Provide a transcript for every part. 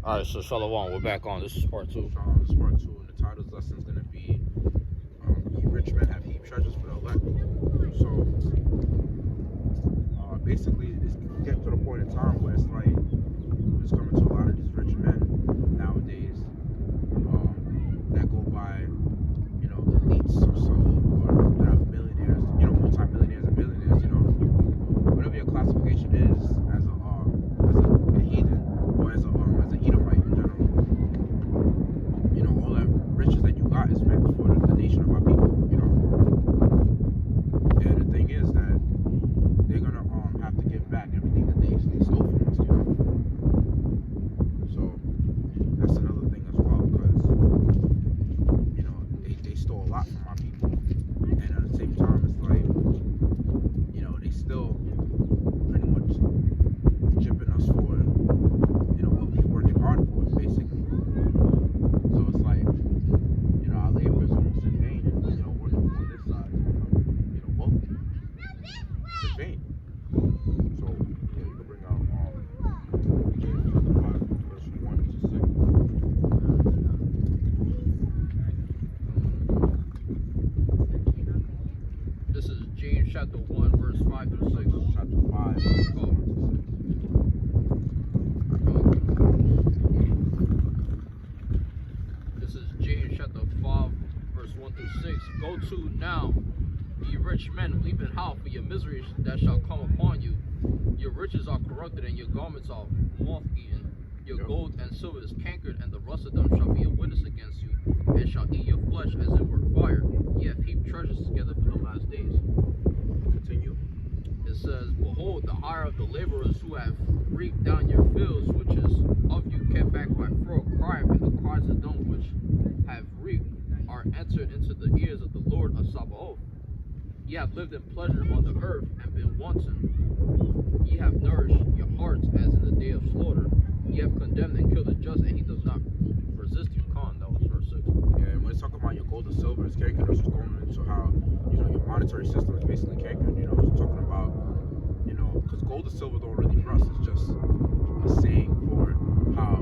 All right, so Shalom, we're back on. This is part two. This is part two, and the title of this lesson is going to be Ye Rich Men Have Heaped Treasures for the Elect. So, basically, it's getting to the point in time where it's like, it's coming to a lot of these rich men nowadays that go by, elites or so, or that are millionaires, multi-millionaires and billionaires, whatever your classification is as a heathen or as a Edomite in general. All that riches that you got is meant for the nation of our people, And the thing is that they're gonna have to give back everything that they stole from us, So that's another thing as well, because they stole a lot from our people, and at the same time, it's like they still pretty much chipping us for what we're working hard for, basically. So it's like, our labor is almost in vain, and working on this side, both it's in vain. So yeah, you can bring out James chapter 5, verse 1 to 6. This is James chapter 1, verse 5 through 6. Chapter 5, verse 1 to 6. This is James chapter 5, verse 1 through 6. Go to now, ye rich men, weep and howl for your miseries that shall come upon you. Your riches are corrupted, and your garments are moth-eaten. Your gold and silver is cankered, and the rust of them shall be a witness against you, and shall eat your flesh as it were fire. Ye have heaped treasures together for the last days. Continue. It says, behold, the hire of the laborers who have reaped down your fields, which is of you kept back by fraud, crieth, and the cries of them which have reaped are entered into the ears of the Lord of Sabaoth. Ye have lived in pleasure on the earth, and been wanton. Ye have nourished your hearts as in the day of slaughter. Ye have condemned and killed the just, and he does not resist you. Con, that was verse 6. Yeah, and when it's talking about your gold and silver, it's cankered. It's going into how, your monetary system is basically cankered. It's talking about, because gold and silver don't really rust. It's just a saying for how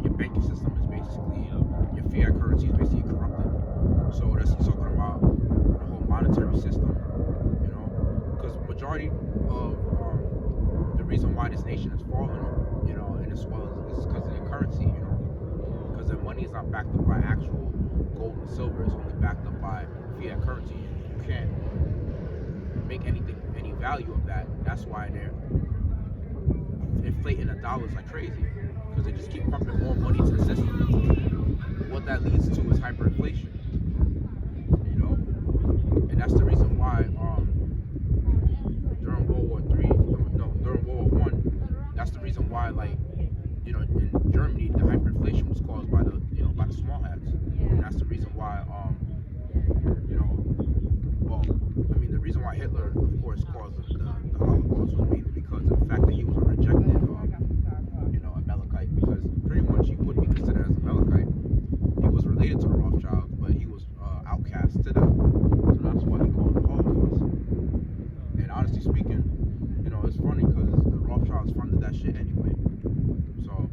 your banking system is basically, your fiat currency is basically corrupted. So that's talking about the whole monetary system, because majority of the reason why this nation is falling, and as well is because of their currency, because their money is not backed up by actual gold and silver. It's only backed up by fiat currency. You can't make any value of that. That's why they're inflating the dollars like crazy, because they just keep pumping more money into the system. What that leads to is hyperinflation, and that's the reason why during World War I, that's the reason why, in Germany, the hyperinflation was caused by the small hats, and that's the reason why the reason why Hitler, of course, caused the Holocaust was mainly because of the fact that he was a rejected, Amalekite, because pretty much he would be considered as a Amalekite. He was related to the Rothschilds, but he was outcast to them, so that's why he called the Holocaust. And honestly speaking, it's funny because the Rothschilds funded that shit anyway. So,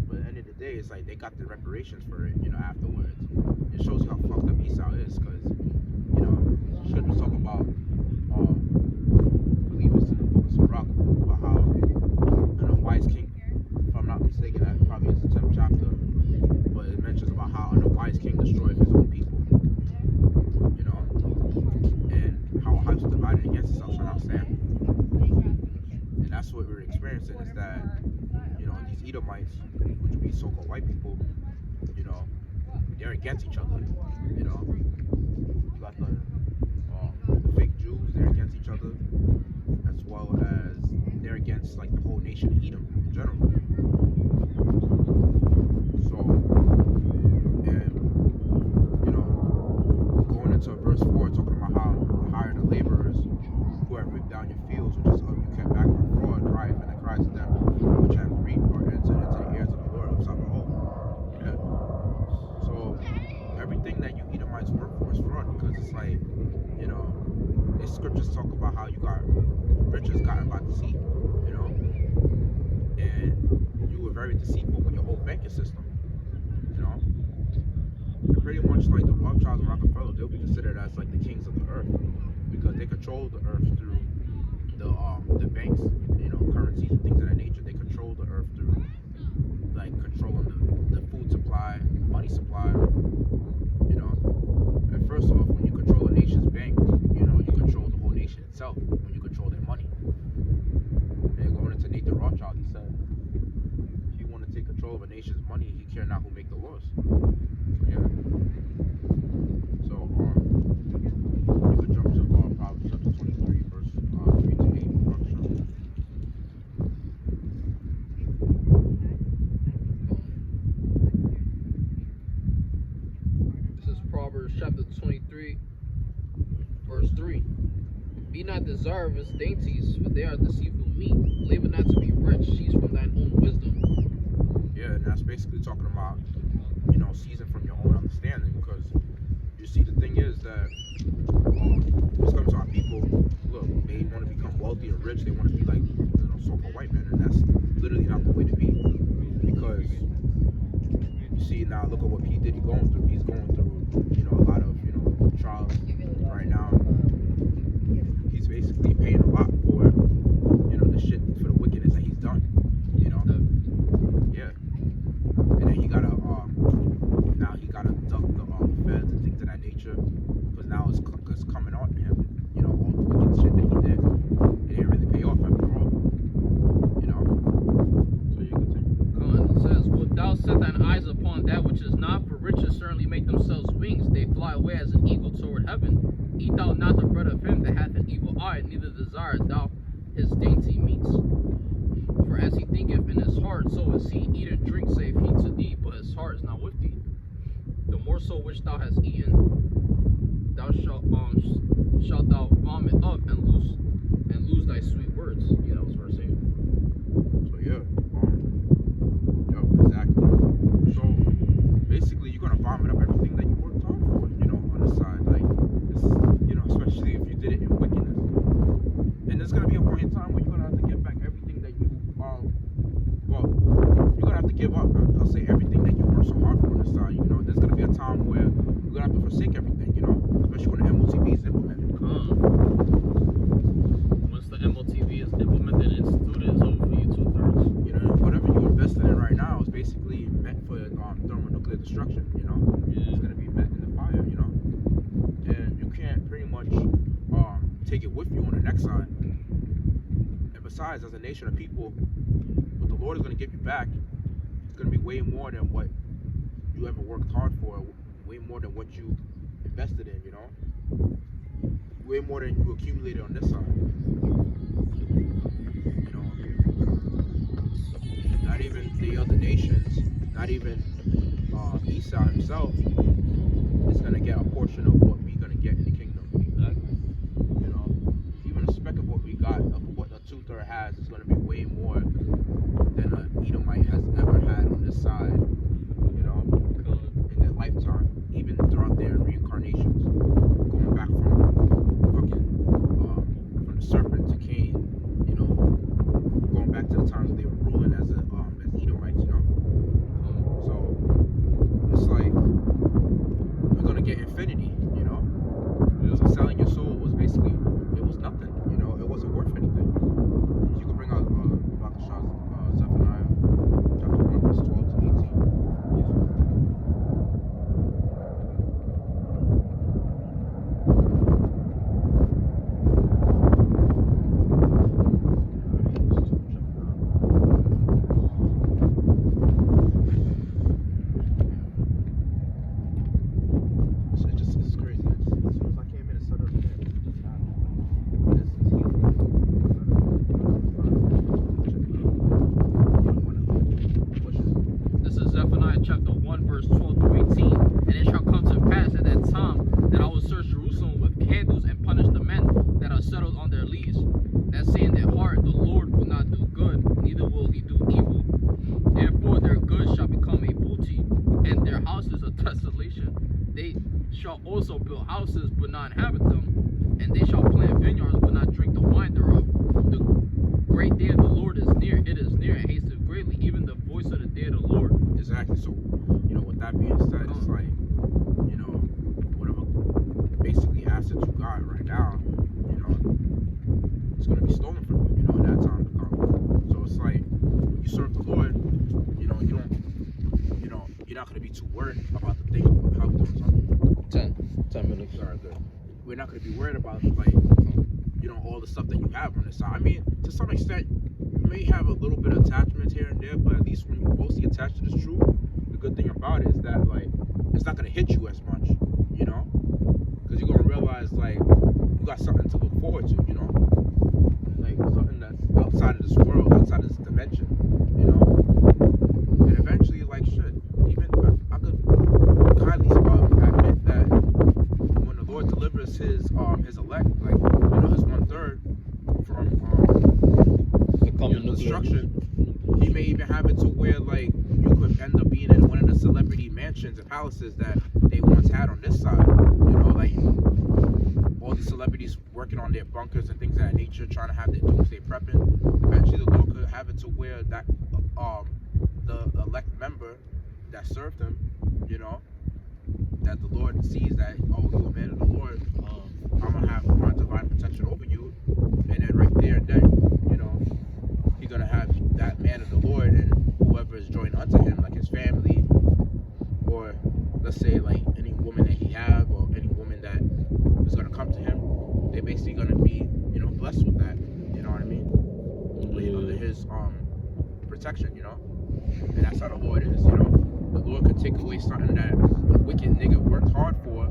but at the end of the day, it's like they got the reparations for it, afterwards. It shows you how fucked up Esau is, because, should we talk about, I believe it's in the book of Sirach, about how a wise king, if I'm not mistaken, that probably is the 10th chapter, but it mentions about how a wise king destroyed his own people, and how a house divided against itself shall not stand. And that's what we're experiencing, is that, these Edomites, which would be so-called white people, they're against each other, You got the fake Jews, they're against each other, as well as they're against, the whole nation of Edom in general. So, and, going into verse 4, talking about how hire the laborers who have reaped down your fields, which is of you kept back by fraud, cry, and the cries of them which have reaped are entered into the ears of the Lord of Sabaoth. Yeah. So everything that you Edomites work for is fraud, because it's like, these scriptures talk about how you got riches gotten by deceit, market system. You know, and pretty much like the Rothschilds and Rockefeller, they'll be considered as like the kings of the earth because they control the earth through the banks, you know, currencies and things of that nature. They control the earth through like controlling the food supply, money supply. You know, and first off, when you control a nation's bank, you know, you control the whole nation itself when you control their money. And going into Nathan Rothschild, he said, if you want to take control of a nation's money, he care not who make the laws. So yeah. So you could jump to Proverbs chapter 23, verse 3 to 8. This is Proverbs chapter 23, verse 3. Be not desirous of dainties, for they are deceitful meat. Labor not to be rich, cease from thine own wisdom. Yeah, and that's basically talking about, you know, season from your own understanding. Because you see, the thing is that it's coming to our people. Look, they want to become wealthy and rich. They want to be like, you know, so-called white men, and that's literally not the way to be. Because you see now, look at what P. Diddy going through. He's going through, you know, a lot of, you know, trials right now. He's basically paying a lot for, you know, the shit, for the wickedness that he's done. You know, yeah. And then he gotta now he gotta duck the feds and things of that nature, because now it's coming on him. You know, all the wicked shit that he did. It didn't really pay off after all. You know. So you continue. It says, wilt thou set thine eyes upon that which is not? For riches certainly make themselves wings. They fly away as an eagle toward heaven. Eat thou not the bread of him that hath an evil eye, neither desire thou his dainty meats. For as he thinketh in his heart, so is he. Eat and drink, saith he to thee, but his heart is not with thee. The morsel which thou hast eaten, thou shalt thou vomit up and lose thy sweet words. Yeah, that was verse 8. So yeah, exactly. So basically, you're gonna vomit up everything that you worked hard for, you know, on the side, like, it's, you know, especially if you did it in wickedness. And there's gonna be a point in time where you're gonna have to give back everything that you, well, you're gonna have to give up. I'll say everything that you worked so hard for on the side. You know, there's gonna be a time where you're gonna have to forsake everything. You know, especially when the MOTB is implemented. Once the MOTB is implemented and instituted, it's over for you 2/3. You know, whatever you invested in right now is basically meant for thermonuclear destruction. You know, it's gonna be met in the fire. You know, and you can't pretty much take it with you on the next side. And besides, as a nation of people, what the Lord is gonna give you back is gonna be way more than what you ever worked hard for, way more than what you invested in. You know, way more than you accumulated on this side. You know, not even the other nations, not even Esau himself is gonna get a portion of what we're gonna get in the kingdom. Exactly. You know, even a speck of what we got, of what a 2/3 has, is gonna be way more than an Edomite has ever had on this side. You know, in their lifetime, even throughout their reincarnations, going back from from the serpent to Cain. You know, going back to the times they were ruling as Edomites. You know, so it's like you're gonna get infinity. You know, so selling your soul was basically, it was nothing. You know, it wasn't worth anything. You could bring out about the shots, Zephaniah chapter 1, verse 12 to 18. Chapter 1, verse 12 through 18. And it shall come to pass at that time that I will search Jerusalem with candles and punish the men that are settled on their lees, that say in their heart, the Lord will not do good, neither will he do evil. Therefore their goods shall become a booty, and their houses a desolation. They shall also build houses, but not inhabit them, and they shall plant vineyards, but not drink the wine thereof. The great day of the Lord is near, it is near, and hasteth greatly, even the voice of the day of the Lord. Exactly. exactly. So, with that being said, it's like, whatever basically assets you got right now, it's gonna be stolen from you, in that time to come. So it's like when you serve the Lord, you don't, you're not gonna be too worried about the thing. How we doing, son? 10 minutes. All right, good. We're not gonna be worried about like, all the stuff that you have on the side. I mean, to some extent, you may have a little bit of attachments here and there, but at least when you're mostly attached to this truth, the good thing about it is that like it's not gonna hit you as much, because you're gonna realize like you got something to look forward to, like something that's outside of this world, outside of this dimension, and eventually, like shit, even I could kindly admit that when the Lord delivers his elect, like his 1/3 from destruction, he may even have it to where like you could end up being in one of the celebrity mansions and palaces that they once had on this side. Like all these celebrities working on their bunkers and things of that nature, trying to have their doomsday prepping. Eventually, the Lord could have it to where that the elect member that served him, that the Lord sees that, oh, you're a man of the Lord, I'm gonna have my divine protection over you, and then right there and then, he's gonna have that man of the Lord and whoever is joined unto him, like his family, or let's say like any woman that he have, or any woman that is gonna come to him, they're basically gonna be, blessed with that. You know what I mean? Under his protection, and that's how the Lord is. The Lord could take away something that a wicked nigga worked hard for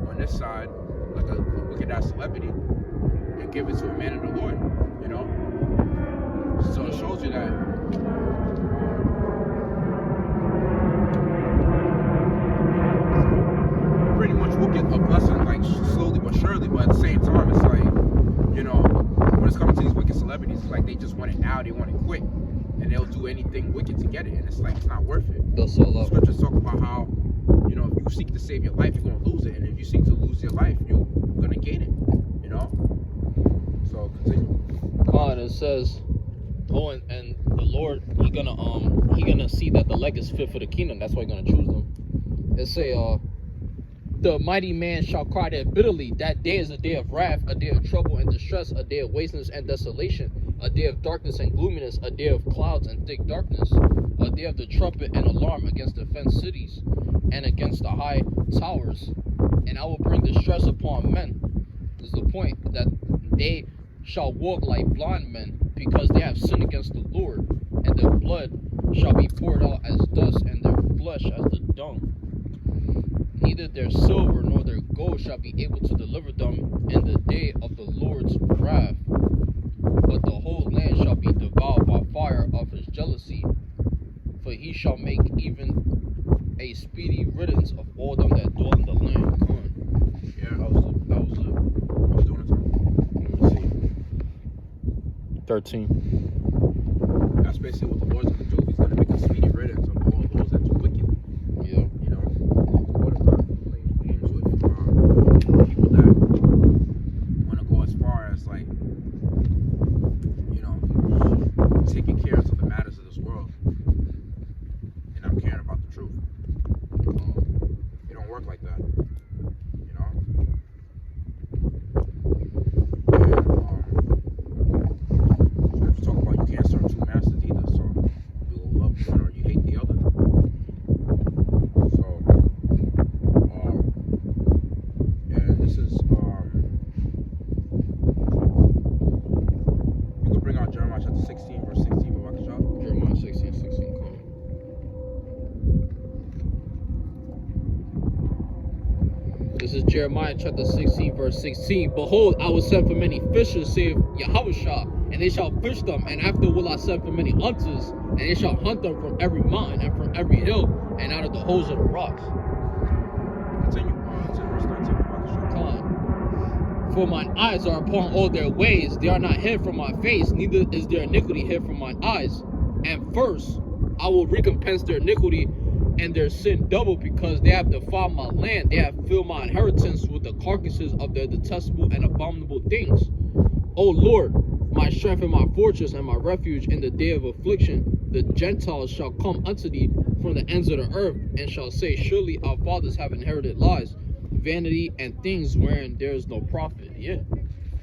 on this side, like a wicked ass celebrity, and give it to a man of the Lord. So it shows you that pretty much will get a blessing, like slowly but surely. But at the same time, it's like, when it's coming to these wicked celebrities, it's like they just want it now, they want it quick, and they'll do anything wicked to get it, and it's like it's not worth it. They'll sell out. Scriptures talk about how, if you seek to save your life, you're gonna lose it, and if you seek to lose your life, you're gonna gain it. So continue. God, it says, and the Lord, he gonna see that the leg is fit for the kingdom. That's why he's gonna choose them. It say, the mighty man shall cry there bitterly. That day is a day of wrath, a day of trouble and distress, a day of wasteness and desolation, a day of darkness and gloominess, a day of clouds and thick darkness, a day of the trumpet and alarm against the fenced cities and against the high towers. And I will bring distress upon men. This is the point, that they shall walk like blind men, because they have sinned against the Lord, and their blood shall be poured out as dust, and their flesh as the dung. Neither their silver nor their gold shall be able to deliver them in the day of the Lord's wrath, but the whole land shall be devoured by fire of his jealousy, for he shall make even a speedy riddance of all them that dwell in the land. Yeah, that was it. I was doing it. Let me see. 13. That's basically what the Lord's gonna do. He's gonna make a speedy riddance of all those that do wickedly. Yeah. What is not playing games with people that want to go as far as like, taking care of the matters of this world and not caring about the truth. It don't work like that. And talk about you can't serve two masters either, so you will love one or you hate the other. So and this is you can bring out Jeremiah chapter 16 verse 16, Jeremiah 16:16. Come. This is Jeremiah chapter 16 verse 16. Behold, I will send for many fishers, saith Yahushua, and they shall fish them, and after will I send for many hunters, and they shall hunt them from every mountain and from every hill, and out of the holes of the rocks. Continue to verse 19. Come. For mine eyes are upon all their ways, they are not hid from my face, neither is their iniquity hid from mine eyes. And first, I will recompense their iniquity and their sin double, because they have defiled my land. They have filled my inheritance with the carcasses of their detestable and abominable things. O Lord, my strength and my fortress and my refuge in the day of affliction. The Gentiles shall come unto thee from the ends of the earth, and shall say, surely our fathers have inherited lies, vanity, and things wherein there is no profit. Yeah.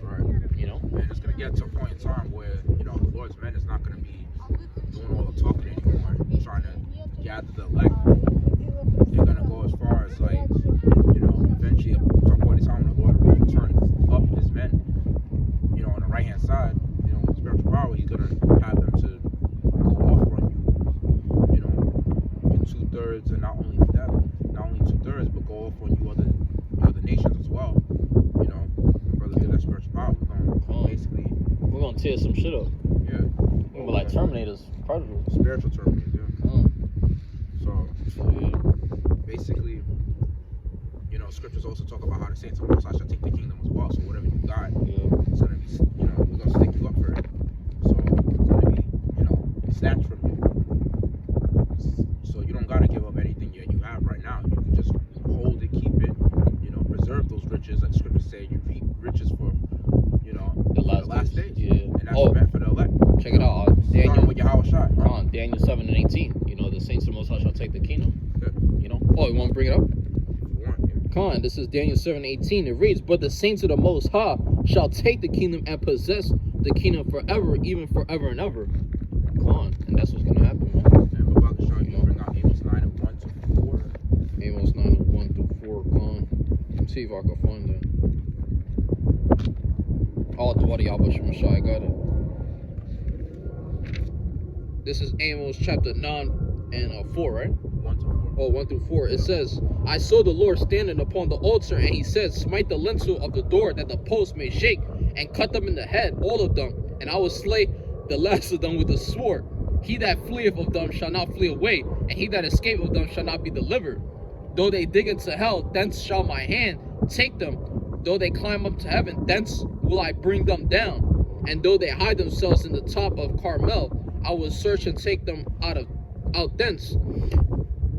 Right. You know? And it's going to get to a point in time where, you know, the Lord's men is not going to be doing all the talking anymore, trying to gather the elect. They're going to go as far as, like, you know, eventually, at some point in time, when the Lord turns up his men, you know, on the right-hand side, you know, with spiritual power, he's going to have them to go off on you, you know, in 2/3, and not only that, not only 2/3, but go off on you other nations as well. You know, brothers get that spiritual power. We're gonna tear some shit up. Yeah. We're like Terminators, Predators. Spiritual Terminators, yeah. So yeah. Basically, you know, scriptures also talk about how the saints of the Most High shall take the kingdom as well. So whatever you got, it's gonna be, you know, we're gonna stick you up for it. So it's gonna be, you know, snatched from you. So you don't gotta give up anything that you have right now. You can just hold it, keep it, you know, preserve those riches. Like scriptures say, you reap riches for, you know, the last days. Yeah. And that's meant for the elect. Check it out. Daniel with Yahweh Shai. Daniel 7 and 18. You know, the saints of the Most High shall take the kingdom. Good. You know? Oh, you want to bring it up? Yeah. This is Daniel 7:18. It reads, but the saints of the Most High shall take the kingdom and possess the kingdom forever, even forever and ever. And that's what's gonna happen, man. And we're about to show you bring out Amos 9 and 1 to 4. Amos 9 and 1 through 4. Let's see if I can find that. All the Wadi Abba Shemashai got it. This is Amos chapter 9 and 4, right? 1 to 4. Oh, 1 through 4. It says, I saw the Lord standing upon the altar, and he said, smite the lintel of the door, that the posts may shake, and cut them in the head, all of them, and I will slay the last of them with a sword. He that fleeth of them shall not flee away, and he that escapeth of them shall not be delivered. Though they dig into hell, thence shall my hand take them. Though they climb up to heaven, thence will I bring them down. And though they hide themselves in the top of Carmel, I will search and take them out thence.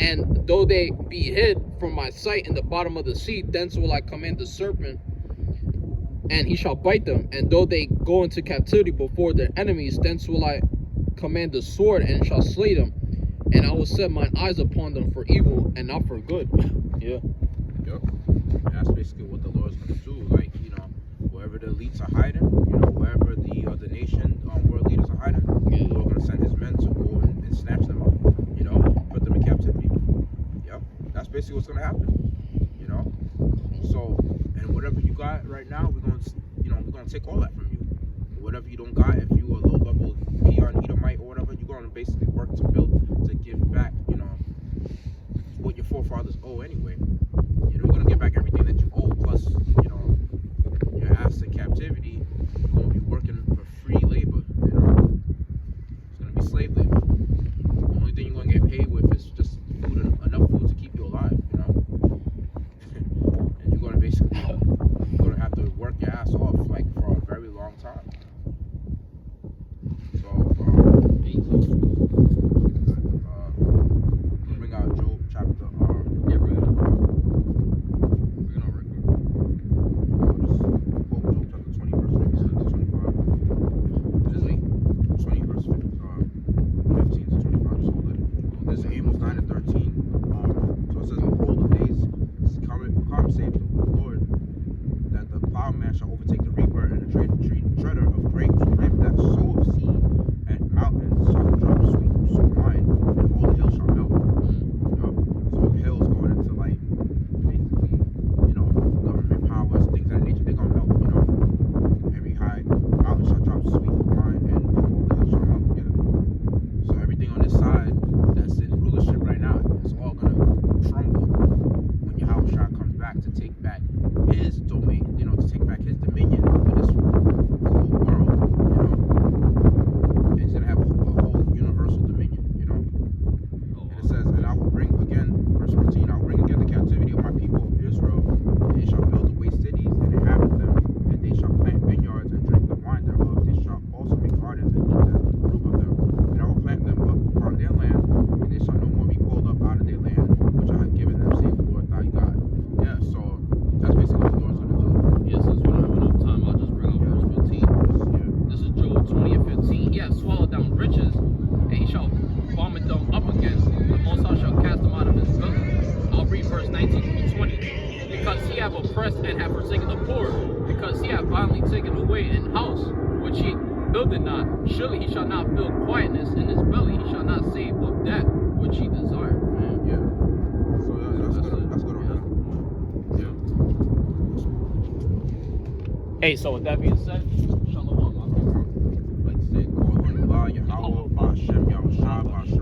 And though they be hid from my sight in the bottom of the sea, thence will I command the serpent, and he shall bite them. And though they go into captivity before their enemies, thence will I command the sword, and shall slay them. And I will set mine eyes upon them for evil and not for good. Yeah. Yep. And that's basically what the Lord's going to do. Like, you know, wherever the elites are hiding, you know, wherever the nation, world leaders are hiding, the Lord going to send his men to go and snatch them up, you know, put them in captivity. Yep. That's basically what's going to happen, you know. So, and whatever you got right now, we're going to, you know, we're going to take all that from you. Whatever you don't got, if you are low level peon, Edomite, or whatever, you're going to basically work to build, to give back, you know, what your forefathers owe anyway. You know, you're going to give back everything that you owe, plus, you know, your ass in captivity, you're going to be working for free labor, you know. It's going to be slave labor. The only thing you're going to get paid with is just food, enough food to keep you alive, you know. And you're going to basically, you're going to have to work your ass off, like, for a very long time. So, bring out Job chapter, yeah, bring it up. Bring it up right quick. Job chapter 20, verse 15 to 25. This is 20, verse 15 house which he builded not. Surely he shall not feel quietness in his belly. He shall not say of that which he desired. Yeah. So that's good on that. Yeah. Hey, so with that being said, Shalom. Like I said, call on Allah, Yahweh, Ba'ashem, Yahushua, Ba'ashem.